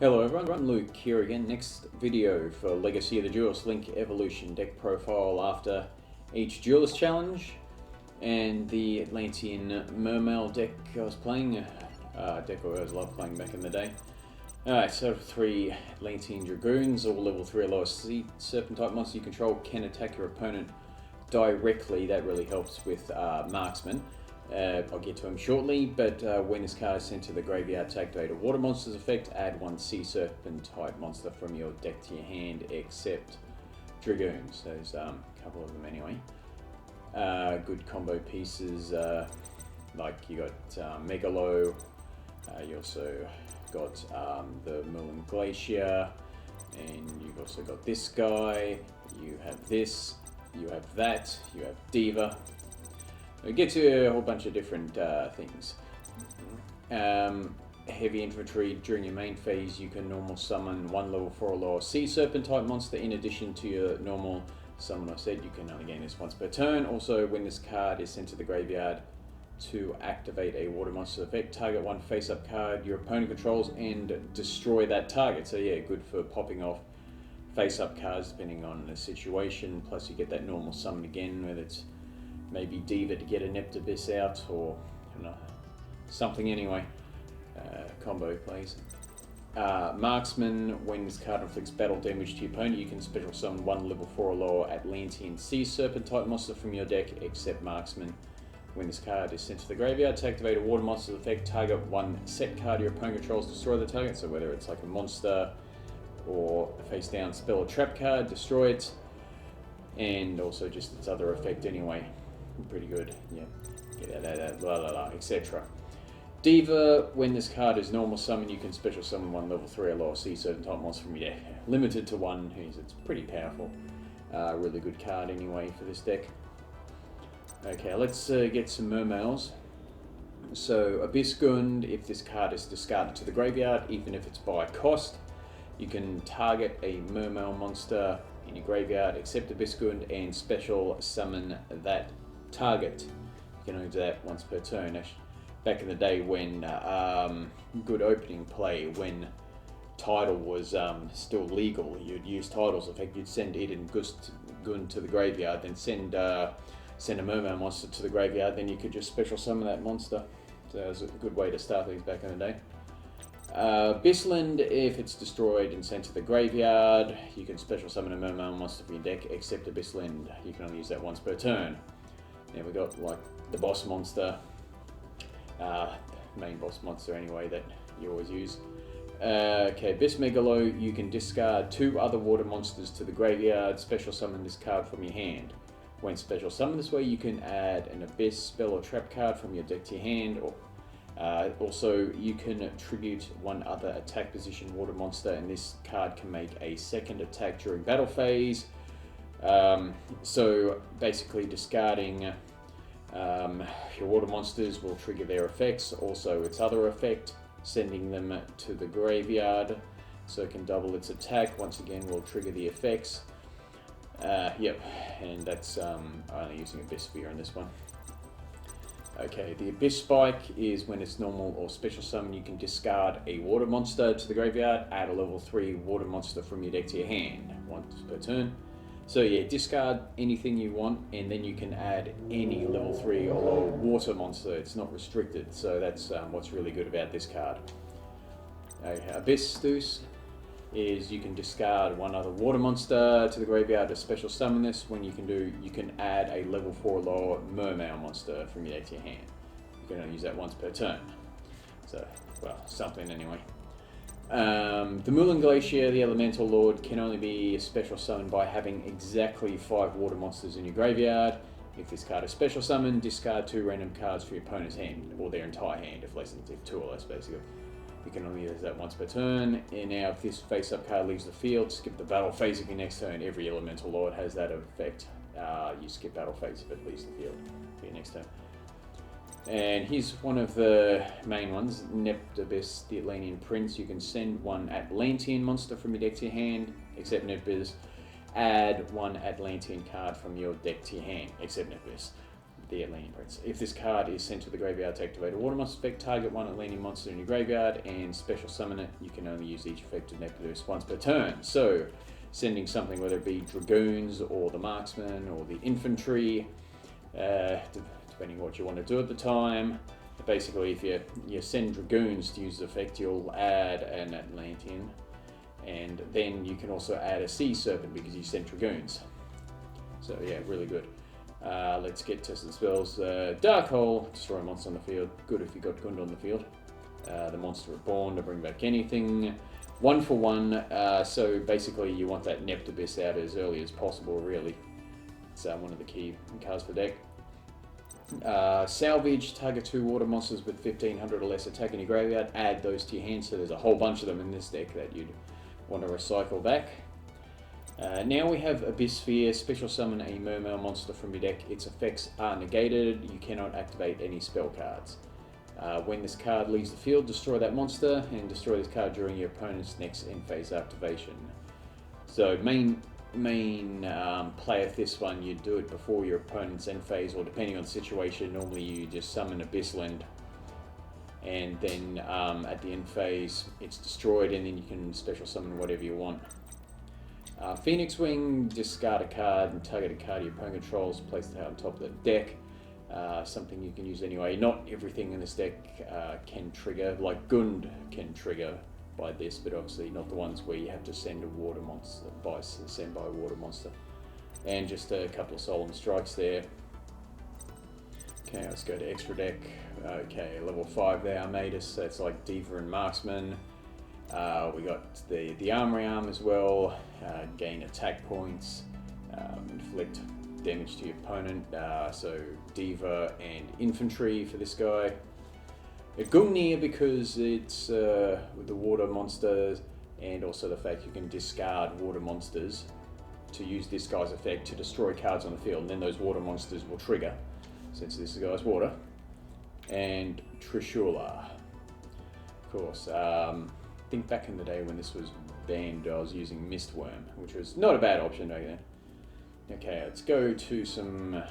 Hello everyone, Luke here again. Next video for Legacy of the Duels Link Evolution deck profile after each Duelist challenge and the Atlantean Mermail deck I was playing, deck I always loved playing back in the day. Alright, so 3 Atlantean Dragoons, all level 3 or lower sea serpent type monster you control can attack your opponent directly. That really helps with marksman. I'll get to him shortly, but when this card is sent to the graveyard to activate a water monster's effect, add 1 sea serpent type monster from your deck to your hand except Dragoons. There's a couple of them anyway. Good combo pieces, like you got Megalo, you also got the Millennium Glacier, and you've also got this guy, you have this, you have that, you have Diva. It gets you a whole bunch of different things. Heavy infantry, during your main phase you can normal summon 1 level 4 or lower sea serpent type monster in addition to your normal summon. I said you can only gain this once per turn. Also, when this card is sent to the graveyard to activate a water monster effect, target 1 face-up card your opponent controls and destroy that target. So yeah, good for popping off face-up cards depending on the situation. Plus you get that normal summon again, whether it's maybe Diva to get a Neptibus out or something anyway. Combo plays. Marksman, when this card inflicts battle damage to your opponent, you can special summon 1 level 4 or lower Atlantean sea serpent type monster from your deck except Marksman. When this card is sent to the graveyard to activate a water monster's effect, target 1 set card your opponent controls, destroy the target. So whether it's like a monster or a face down spell or trap card, destroy it. And also just its other effect anyway. Pretty good, yeah. Get out of that, blah blah blah, etc. Diva, when this card is normal summon, you can special summon 1 level 3 or lower sea serpent type monster from your deck. Limited to 1, it's pretty powerful. Really good card anyway for this deck. Okay, let's get some Mermails. So, Abyssgund, if this card is discarded to the graveyard, even if it's by cost, you can target a Mermail monster in your graveyard, except Abyssgund, and special summon that target. You can only do that once per turn. Back in the day when good opening play, when Tidal was still legal, you'd use Tidal's effect. You'd send Eden Gund to the graveyard, then send a Mermail monster to the graveyard. Then you could just special summon that monster. So that was a good way to start these back in the day. Abyssland, if it's destroyed and sent to the graveyard, you can special summon a Mermail monster from your deck, except Abyssland. You can only use that once per turn. Now we got like the boss monster, main boss monster anyway, that you always use. Okay, Abyss Megalo, you can discard 2 other water monsters to the graveyard, special summon this card from your hand. When special summoned this way, you can add an Abyss spell or trap card from your deck to your hand, or also, you can tribute 1 other attack position water monster, and this card can make a second attack during battle phase. So basically discarding your water monsters will trigger their effects, also its other effect, sending them to the graveyard so it can double its attack. Once again will trigger the effects. Yep, and that's only using Abyss Sphere in this one. Okay, the Abyss Spike is when it's normal or special summon, you can discard a water monster to the graveyard, add a level 3 water monster from your deck to your hand, once per turn. So yeah, discard anything you want, and then you can add any level 3 or lower water monster. It's not restricted, so that's what's really good about this card. Okay, Abyss Deuce is you can discard 1 other water monster to the graveyard to special summon this. When you can add a level 4 or lower Mermail monster from your deck to your hand. You can only use that once per turn. So, well, something anyway. The Millennium Glacier, the Elemental Lord, can only be special summoned by having exactly 5 water monsters in your graveyard. If this card is special summoned, discard 2 random cards for your opponent's hand, or their entire hand, if 2 or less basically. You can only use that once per turn. And now if this face-up card leaves the field, skip the battle phase of your next turn. Every Elemental Lord has that effect. You skip battle phase if it leaves the field for your next turn. And here's one of the main ones, Neptibus, the Atlantean Prince. You can send 1 Atlantean monster from your deck to your hand, except Neptibus. Add 1 Atlantean card from your deck to your hand, except Neptibus. the Atlantean Prince. If this card is sent to the graveyard to activate a water monster effect, target one Atlantean monster in your graveyard and special summon it. You can only use each effect to produce once per turn. So, sending something, whether it be Dragoons or the Marksman or the Infantry, depending what you want to do at the time. Basically, if you send Dragoons to use the effect, you'll add an Atlantean, and then you can also add a Sea Serpent because you sent Dragoons. So yeah, really good. Let's get to some spells. Dark Hole, destroy a monster on the field. Good if you got Gund on the field. The Monster Reborn to bring back anything. 1 for 1, so basically you want that Neptibus out as early as possible, really. It's one of the key cards for deck. Salvage, target 2 water monsters with 1500 or less attack in your graveyard. Add those to your hand, so there's a whole bunch of them in this deck that you'd want to recycle back. Now we have Abyss Sphere. Special summon a Mermail monster from your deck. Its effects are negated. You cannot activate any spell cards. When this card leaves the field, destroy that monster and destroy this card during your opponent's next end phase activation. So main play of this one, you do it before your opponent's end phase, or depending on the situation, normally you just summon Abyssland, and then at the end phase it's destroyed, and then you can special summon whatever you want. Phoenix Wing, discard a card and target a card your opponent controls, place it on top of the deck. Something you can use anyway. Not everything in this deck can trigger, like Gund can trigger by this, but obviously not the ones where you have to send a water monster send by a water monster. And just a couple of Solemn Strikes there. Okay, let's go to extra deck. Okay, level 5 there, Armatus, that's like Diva and Marksman. We got the Armory Arm as well, gain attack points, inflict damage to your opponent, so Diva and Infantry for this guy. Gungnir because it's with the water monsters, and also the fact you can discard water monsters to use this guy's effect to destroy cards on the field, and then those water monsters will trigger since this guy's water. And Trishula, of course. I think back in the day when this was banned, I was using Mistworm, which was not a bad option back then. Okay, let's go to some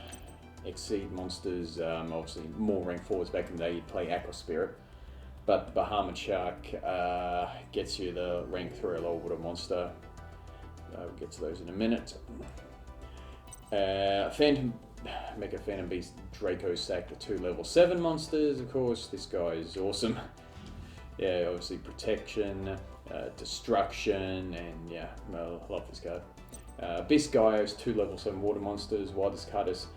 Exceed monsters. Obviously, more rank 4s back in the day, you'd play Aqua Spirit. But the Bahamut Shark gets you the rank 3 low water monster. We'll get to those in a minute. Make a Phantom Beast Draco Sack to 2 level 7 monsters, of course. This guy is awesome. Yeah, obviously protection, destruction, and yeah, I love this card. Abyss Guy has 2 level 7 water monsters. While this card is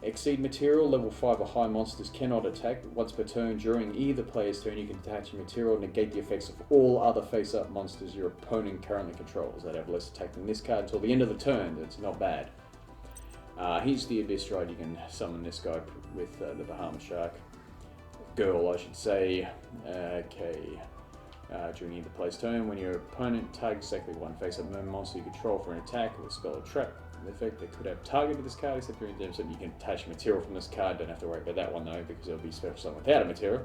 Exceed material, level 5 or high monsters cannot attack. Once per turn during either player's turn, you can attach material and negate the effects of all other face-up monsters your opponent currently controls that have less attack than this card until the end of the turn. That's not bad. Here's the Abyss Ride. You can summon this guy with the Bahamut Shark. Girl, I should say. Okay. During either player's turn, when your opponent targets exactly one face-up Mermail monster you control for an attack or spell or trap effect that could have targeted this card, except during damage, you can attach material from this card. Don't have to worry about that one though, because it'll be special summon without a material.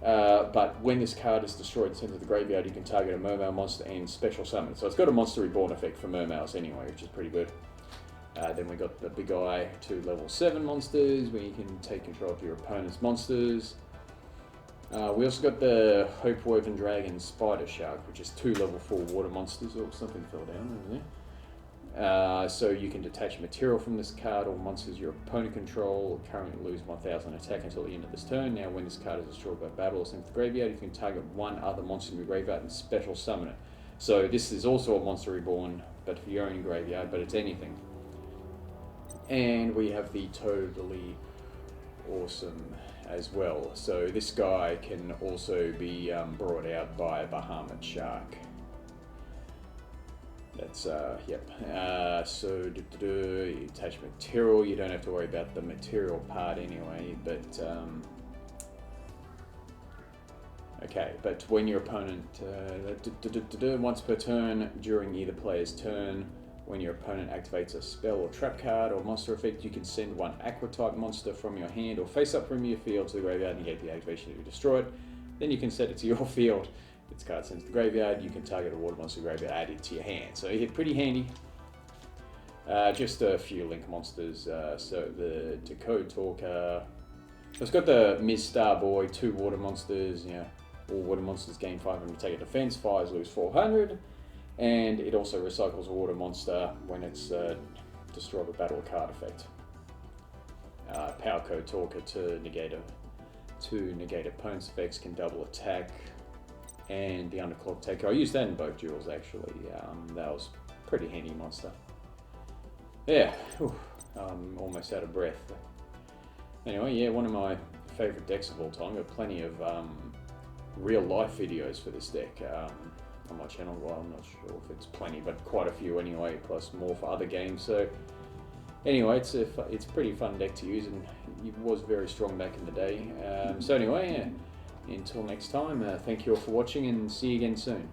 But when this card is destroyed and sent to the graveyard, you can target a Mermail monster and special summon. So it's got a Monster Reborn effect for Mermails anyway, which is pretty good. Then we got the Big Eye, 2 level 7 monsters, where you can take control of your opponent's monsters. We also got the Hope Woven Dragon Spider Shark, which is 2 level 4 water monsters. Oh, something fell down over there. So you can detach material from this card or monsters your opponent control. Currently lose 1000 attack until the end of this turn. Now when this card is destroyed by battle or sent to the graveyard, you can target one other monster in your graveyard and special summon it. So this is also a Monster Reborn, but for your own graveyard, but it's anything. And we have the Totally Awesome as well. So this guy can also be brought out by a Bahamut Shark. That's, yep. So, you attach material, you don't have to worry about the material part anyway, but, okay, but when your opponent, once per turn, during either player's turn, when your opponent activates a spell or trap card or monster effect, you can send one Aqua-type monster from your hand or face-up from your field to the graveyard and negate the activation to be destroyed. Then you can set it to your field. If this card sent to the graveyard, you can target a water monster graveyard, add it to your hand. So pretty handy. Just a few link monsters. So the Decode Talker. It's got the Ms. Starboy, 2 water monsters. All water monsters gain 500 take a defense, fires lose 400. And it also recycles a water monster when it's destroyed a battle card effect. Power Code Talker to negate opponent's effects, can double attack. And the Underclock Taker. I used that in both duels actually. That was a pretty handy monster. Yeah, almost out of breath. Anyway, yeah, one of my favourite decks of all time. Got plenty of real life videos for this deck on my channel. Well, I'm not sure if it's plenty, but quite a few anyway, plus more for other games. So anyway, it's a pretty fun deck to use, and it was very strong back in the day. So anyway, until next time, thank you all for watching, and see you again soon.